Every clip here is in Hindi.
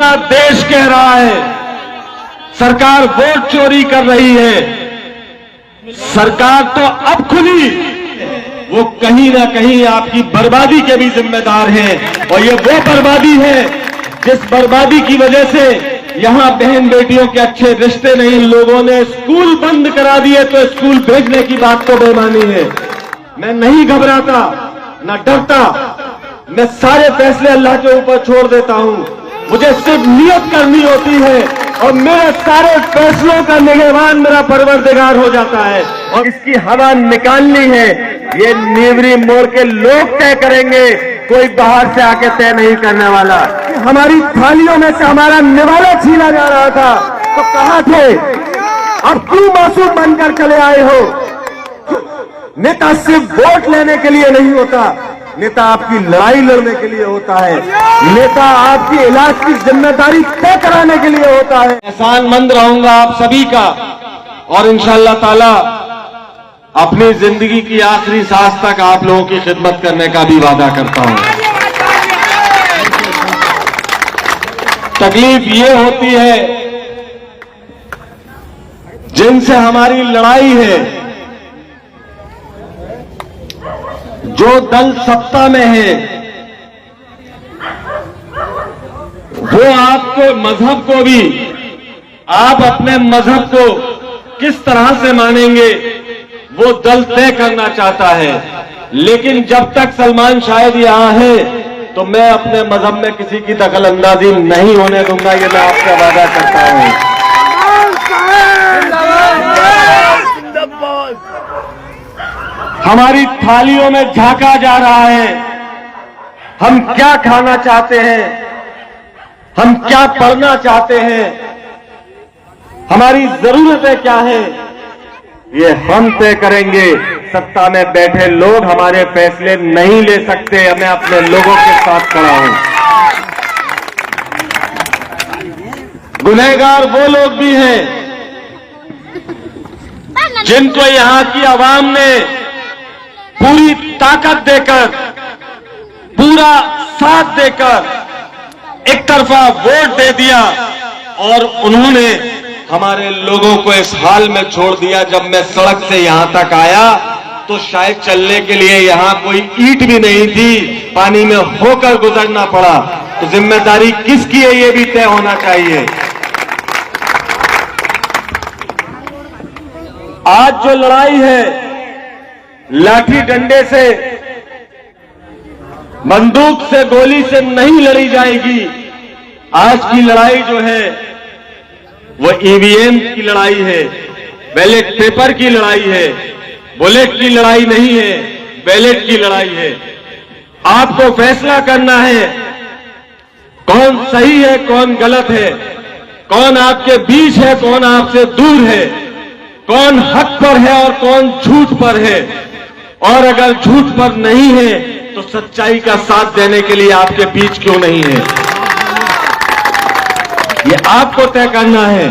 पूरा देश कह रहा है सरकार वोट चोरी कर रही है। सरकार तो अब खुली, वो कहीं ना कहीं आपकी बर्बादी के भी जिम्मेदार हैं। और ये वो बर्बादी है जिस बर्बादी की वजह से यहां बहन बेटियों के अच्छे रिश्ते नहीं, लोगों ने स्कूल बंद करा दिए तो स्कूल भेजने की बात तो बेईमानी है। मैं नहीं घबराता, न डरता, मैं सारे फैसले अल्लाह के ऊपर छोड़ देता हूं। मुझे सिर्फ नियत करनी होती है और मेरे सारे फैसलों का निगहबान मेरा परवरदिगार हो जाता है। और इसकी हवा निकालनी है, ये नीवरी मोड़ के लोग तय करेंगे, कोई बाहर से आके तय नहीं करने वाला। हमारी थालियों में से हमारा निवाला छीना जा रहा था तो कहां थे? अब क्यों मासूम बनकर चले आए हो? नेता सिर्फ वोट लेने के लिए नहीं होता, नेता आपकी लड़ाई लड़ने के लिए होता है। नेता आपकी इलाज की जिम्मेदारी तय कराने के लिए होता है। एहसानमंद रहूंगा आप सभी का और इंशाअल्लाह ताला अपनी जिंदगी की आखिरी सांस तक आप लोगों की खिदमत करने का भी वादा करता हूं। तकलीफ ये होती है जिनसे हमारी लड़ाई है, जो दल सत्ता में है वो आपको मजहब को भी, आप अपने मजहब को किस तरह से मानेंगे वो दल तय करना चाहता है। लेकिन जब तक सलमान शाहिद यहां है तो मैं अपने मजहब में किसी की दखल अंदाजी नहीं होने दूंगा, ये मैं आपसे वादा करता हूं। हमारी थालियों में झांका जा रहा है, हम क्या खाना चाहते हैं, हम क्या पढ़ना चाहते हैं, हमारी जरूरतें क्या है, ये हम तय करेंगे। सत्ता में बैठे लोग हमारे फैसले नहीं ले सकते। मैं अपने लोगों के साथ खड़ा हूं। गुनहगार वो लोग भी हैं जिनको यहां की आवाम ने पूरी ताकत देकर, पूरा साथ देकर एक तरफा वोट दे दिया और उन्होंने हमारे लोगों को इस हाल में छोड़ दिया। जब मैं सड़क से यहां तक आया तो शायद चलने के लिए यहां कोई ईंट भी नहीं थी, पानी में होकर गुजरना पड़ा। तो जिम्मेदारी किसकी है ये भी तय होना चाहिए। आज जो लड़ाई है लाठी डंडे से, बंदूक से, गोली से नहीं लड़ी जाएगी। आज की लड़ाई जो है वो ईवीएम की लड़ाई है, बैलेट पेपर की लड़ाई है, बुलेट की लड़ाई नहीं है, बैलेट की लड़ाई है। आपको फैसला करना है कौन सही है, कौन गलत है, कौन आपके बीच है, कौन आपसे दूर है, कौन हक पर है और कौन झूठ पर है। और अगर झूठ पर नहीं है तो सच्चाई का साथ देने के लिए आपके बीच क्यों नहीं है, ये आपको तय करना है।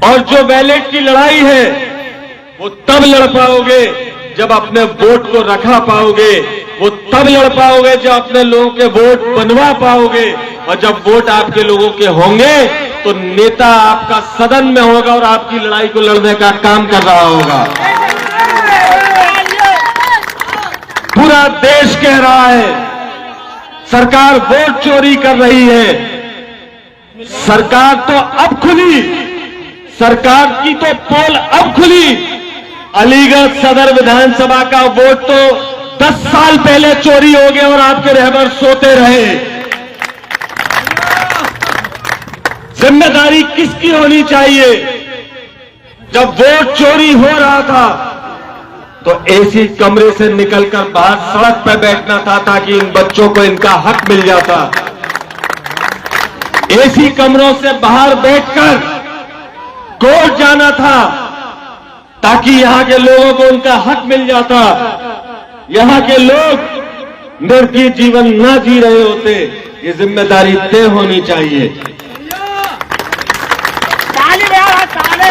और जो बैलेट की लड़ाई है वो तब लड़ पाओगे जब अपने वोट को रखा पाओगे, वो तब लड़ पाओगे जब अपने लोगों के वोट बनवा पाओगे। और जब वोट आपके लोगों के होंगे तो नेता आपका सदन में होगा और आपकी लड़ाई को लड़ने का काम कर रहा होगा। पूरा देश कह रहा है सरकार वोट चोरी कर रही है। सरकार तो अब खुली, सरकार की तो पोल अब खुली। अलीगढ़ सदर विधानसभा का वोट तो 10 साल पहले चोरी हो गया और आपके रहबर सोते रहे। जिम्मेदारी किसकी होनी चाहिए? जब वोट चोरी हो रहा था तो एसी कमरे से निकलकर बाहर सड़क पर बैठना था ताकि इन बच्चों को इनका हक मिल जाता। एसी कमरों से बाहर बैठकर कोर्ट जाना था ताकि यहां के लोगों को उनका हक मिल जाता। यहां के लोग निर्भीक जीवन ना जी रहे होते। ये जिम्मेदारी तय होनी चाहिए।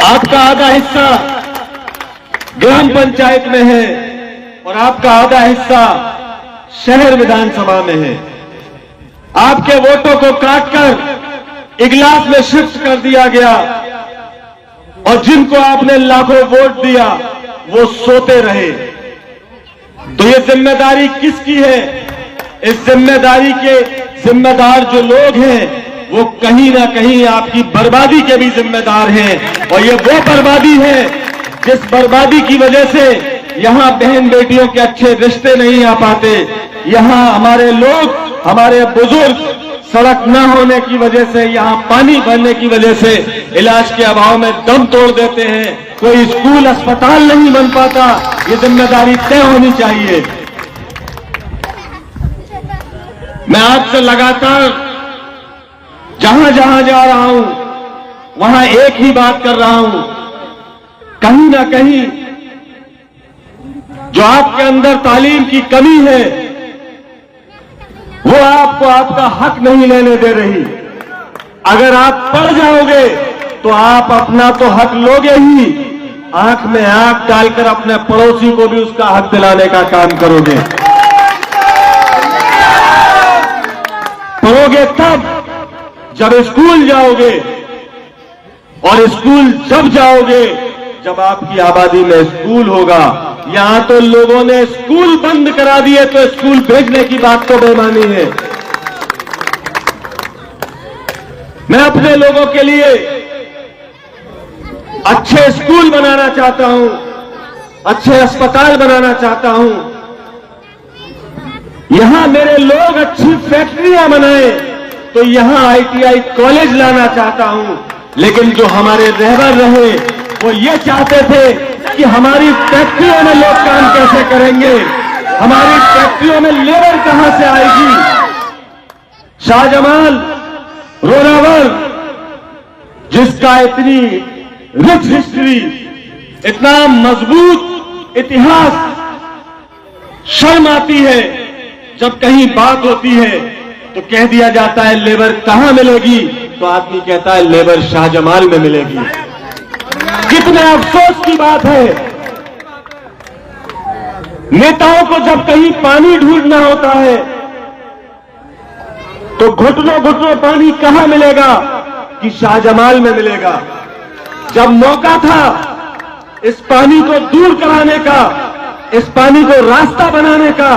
आपका आधा हिस्सा ग्राम पंचायत में है और आपका आधा हिस्सा शहर विधानसभा में है। आपके वोटों को काटकर इगलास में शिफ्ट कर दिया गया और जिनको आपने लाखों वोट दिया वो सोते रहे। तो ये जिम्मेदारी किसकी है? इस जिम्मेदारी के जिम्मेदार जो लोग हैं वो कहीं ना कहीं आपकी बर्बादी के भी जिम्मेदार हैं। और ये वो बर्बादी है जिस बर्बादी की वजह से यहां बहन बेटियों के अच्छे रिश्ते नहीं आ पाते। यहां हमारे लोग, हमारे बुजुर्ग सड़क न होने की वजह से, यहां पानी भरने की वजह से इलाज के अभाव में दम तोड़ देते हैं। कोई स्कूल अस्पताल नहीं बन पाता। ये जिम्मेदारी तय होनी चाहिए। मैं आपसे लगातार जहां जहां जा रहा हूं वहां एक ही बात कर रहा हूं, कहीं ना कहीं जो आपके अंदर तालीम की कमी है वो आपको आपका हक नहीं लेने दे रही। अगर आप पढ़ जाओगे तो आप अपना तो हक लोगे ही, आंख में आंख डालकर अपने पड़ोसी को भी उसका हक दिलाने का काम करोगे। पढ़ोगे तब जब स्कूल जाओगे, और स्कूल जब जाओगे जब आपकी आबादी में स्कूल होगा। यहां तो लोगों ने स्कूल बंद करा दिए तो स्कूल भेजने की बात तो बेईमानी है। मैं अपने लोगों के लिए अच्छे स्कूल बनाना चाहता हूं, अच्छे अस्पताल बनाना चाहता हूं। यहां मेरे लोग अच्छी फैक्ट्रियां बनाए तो यहां आईटीआई कॉलेज लाना चाहता हूं। लेकिन जो हमारे रहबर रहे वो ये चाहते थे कि हमारी फैक्ट्रियों में लोग काम कैसे करेंगे, हमारी फैक्ट्रियों में लेबर कहां से आएगी। शाहजमाल, रोनावर, जिसका इतनी रिच हिस्ट्री, इतना मजबूत इतिहास, शर्म आती है जब कहीं बात होती है तो कह दिया जाता है लेबर कहां मिलेगी, तो आदमी कहता है लेबर शाहजमाल में मिलेगी। कितने अफसोस की बात है। नेताओं को जब कहीं पानी ढूंढना होता है तो घुटनों घुटनों पानी कहां मिलेगा कि शाहजमाल में मिलेगा। जब मौका था इस पानी को दूर कराने का, इस पानी को रास्ता बनाने का,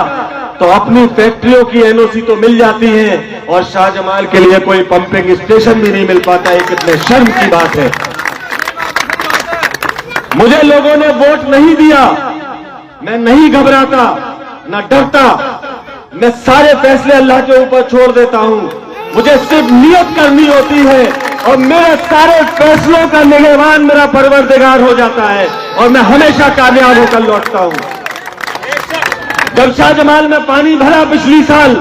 तो अपनी फैक्ट्रियों की एनओसी तो मिल जाती है और शाहजमाल के लिए कोई पंपिंग स्टेशन भी नहीं मिल पाता। ये कितने शर्म की बात है। मुझे लोगों ने वोट नहीं दिया, मैं नहीं घबराता, न डरता। मैं सारे फैसले अल्लाह के ऊपर छोड़ देता हूं। मुझे सिर्फ नियत करनी होती है और मेरे सारे फैसलों का निगहबान मेरा परवरदिगार हो जाता है और मैं हमेशा कामयाब होकर लौटता हूं। जब शाहजमाल में पानी भरा पिछली साल,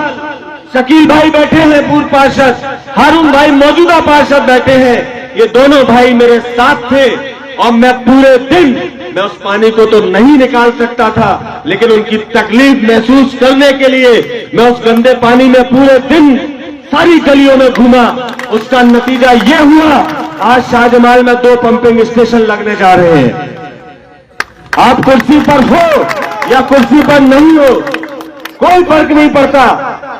शकील भाई बैठे हैं पूर्व पार्षद, हारून भाई मौजूदा पार्षद बैठे हैं, ये दोनों भाई मेरे साथ थे और मैं पूरे दिन, मैं उस पानी को तो नहीं निकाल सकता था, लेकिन उनकी तकलीफ महसूस करने के लिए मैं उस गंदे पानी में पूरे दिन सारी गलियों में घूमा। उसका नतीजा ये हुआ, आज शाहजमाल में 2 पंपिंग स्टेशन लगने जा रहे हैं। आप कुर्सी पर हो या कुर्सी पर नहीं हो, कोई फर्क नहीं पड़ता।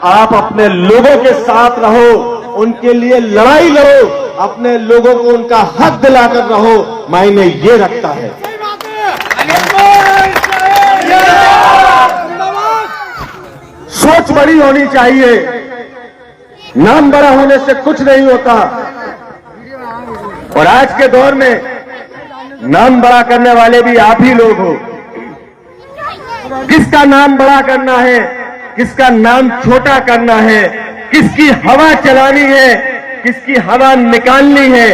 आप अपने लोगों के साथ रहो, उनके लिए लड़ाई लड़ो, अपने लोगों को उनका हक दिलाकर रहो, मायने ये रखता है। सोच बड़ी होनी चाहिए, नाम बड़ा होने से कुछ नहीं होता। और आज के दौर में नाम बड़ा करने वाले भी आप ही लोग हो। किसका नाम बड़ा करना है, किसका नाम छोटा करना है, किसकी हवा चलानी है, किसकी हवा निकालनी है,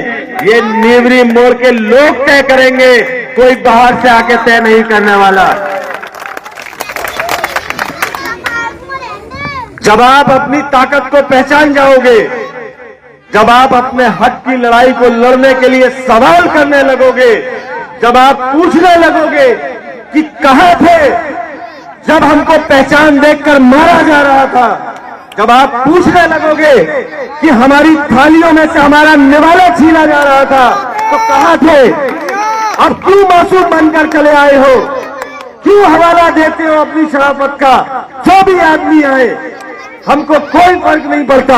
ये नेवरी मोड़ के लोग तय करेंगे, कोई बाहर से आके तय नहीं करने वाला। जब आप अपनी ताकत को पहचान जाओगे, जब आप अपने हक की लड़ाई को लड़ने के लिए सवाल करने लगोगे, जब आप पूछने लगोगे कि कहां थे जब हमको पहचान देखकर मारा जा रहा था, जब आप पूछने लगोगे कि हमारी थालियों में से हमारा निवाला छीना जा रहा था, तो कहां थे? अब क्यों मासूम बनकर चले आए हो? क्यों हवाला देते हो अपनी शराफत का? जो भी आदमी आए, हमको कोई फर्क नहीं पड़ता।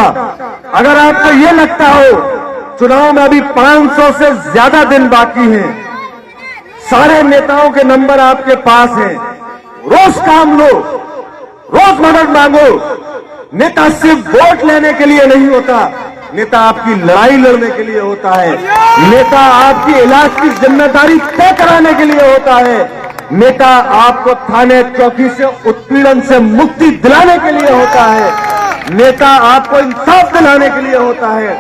अगर आपको ये लगता हो चुनाव में अभी 500 से ज्यादा दिन बाकी हैं, सारे नेताओं के नंबर आपके पास हैं, रोज काम लो, रोज मदद मांगो। नेता सिर्फ वोट लेने के लिए नहीं होता, नेता आपकी लड़ाई लड़ने के लिए होता है, नेता आपकी इलाज की जिम्मेदारी तय कराने के लिए होता है, नेता आपको थाने चौकी से उत्पीड़न से मुक्ति दिलाने के लिए होता है, नेता आपको इंसाफ दिलाने के लिए होता है।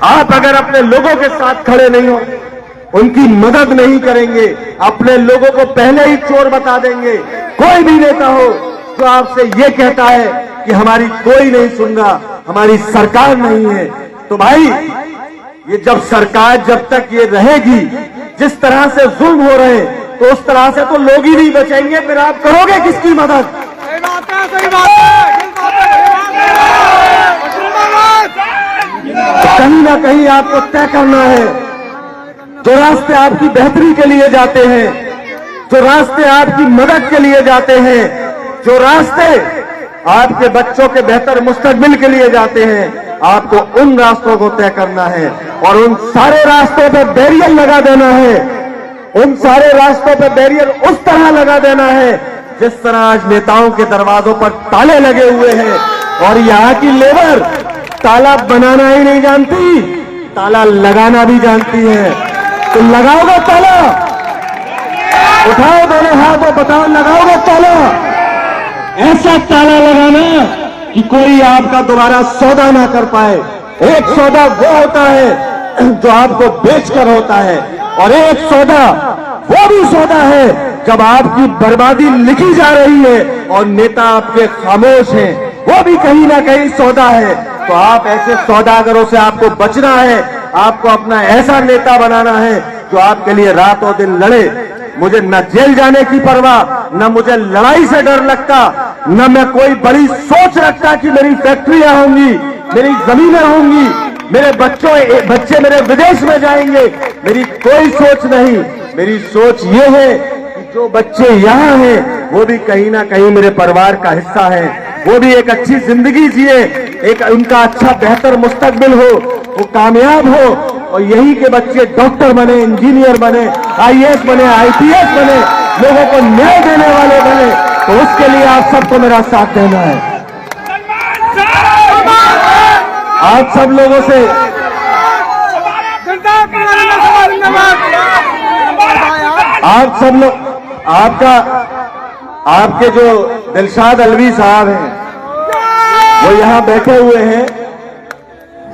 आप अगर अपने लोगों के साथ खड़े नहीं हो, उनकी मदद नहीं करेंगे, अपने लोगों को पहले ही चोर बता देंगे, कोई भी नेता हो जो आपसे ये कहता है कि हमारी कोई नहीं सुन रहा, हमारी सरकार नहीं है, तो भाई ये सरकार जब तक ये रहेगी, जिस तरह से जुल्म हो रहे हैं, तो उस तरह से तो लोग ही नहीं बचेंगे, फिर आप करोगे किसकी मदद? सही बात है, सही बात है। कहीं ना कहीं आपको तय करना है, जो रास्ते आपकी बेहतरी के लिए जाते हैं, जो रास्ते आपकी मदद के लिए जाते हैं, जो रास्ते आपके बच्चों के बेहतर मुस्तकबिल के लिए जाते हैं, आपको उन रास्तों को तय करना है और उन सारे रास्तों पे बैरियर लगा देना है। उन सारे रास्तों पे बैरियर उस तरह लगा देना है जिस तरह आज नेताओं के दरवाजों पर ताले लगे हुए हैं, और यहाँ की लेबर ताला बनाना ही नहीं जानती, ताला लगाना भी जानती है। तो लगाओगे ताला? उठाओ दोनों हाथ और बताओ, लगाओगे ताला? ऐसा ताला लगाना कि कोई आपका दोबारा सौदा ना कर पाए। एक सौदा वो होता है जो आपको बेचकर होता है, और एक सौदा वो भी सौदा है जब आपकी बर्बादी लिखी जा रही है और नेता आपके खामोश हैं, वो भी कहीं ना कहीं सौदा है। तो आप ऐसे सौदागरों से आपको बचना है, आपको अपना ऐसा नेता बनाना है जो आपके लिए रातों दिन लड़े। मुझे न जेल जाने की परवाह, न मुझे लड़ाई से डर लगता, न मैं कोई बड़ी सोच रखता कि मेरी फैक्ट्रियां होंगी, मेरी जमीनें होंगी, मेरे बच्चे मेरे विदेश में जाएंगे, मेरी कोई सोच नहीं। मेरी सोच ये है कि जो बच्चे यहाँ हैं वो भी कहीं ना कहीं मेरे परिवार का हिस्सा है, वो भी एक अच्छी जिंदगी जिए, एक उनका अच्छा बेहतर मुस्तकबिल हो, वो कामयाब हो, और यही के बच्चे डॉक्टर बने, इंजीनियर बने, IAS बने, IPS बने, लोगों को न्याय देने वाले बने। तो उसके लिए आप सबको मेरा साथ देना है। आप सब लोगों से आप सब लोग आपके जो दिलशाद अलवी साहब हैं वो यहाँ बैठे हुए हैं,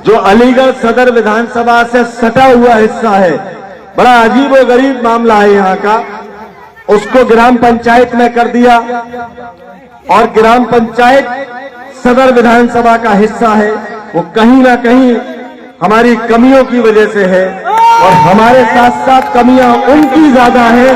जो अलीगढ़ सदर विधानसभा से सटा हुआ हिस्सा है। बड़ा अजीब और गरीब मामला है यहाँ का, उसको ग्राम पंचायत में कर दिया, और ग्राम पंचायत सदर विधानसभा का हिस्सा है। वो कहीं ना कहीं हमारी कमियों की वजह से है, और हमारे साथ साथ कमियां उनकी ज्यादा है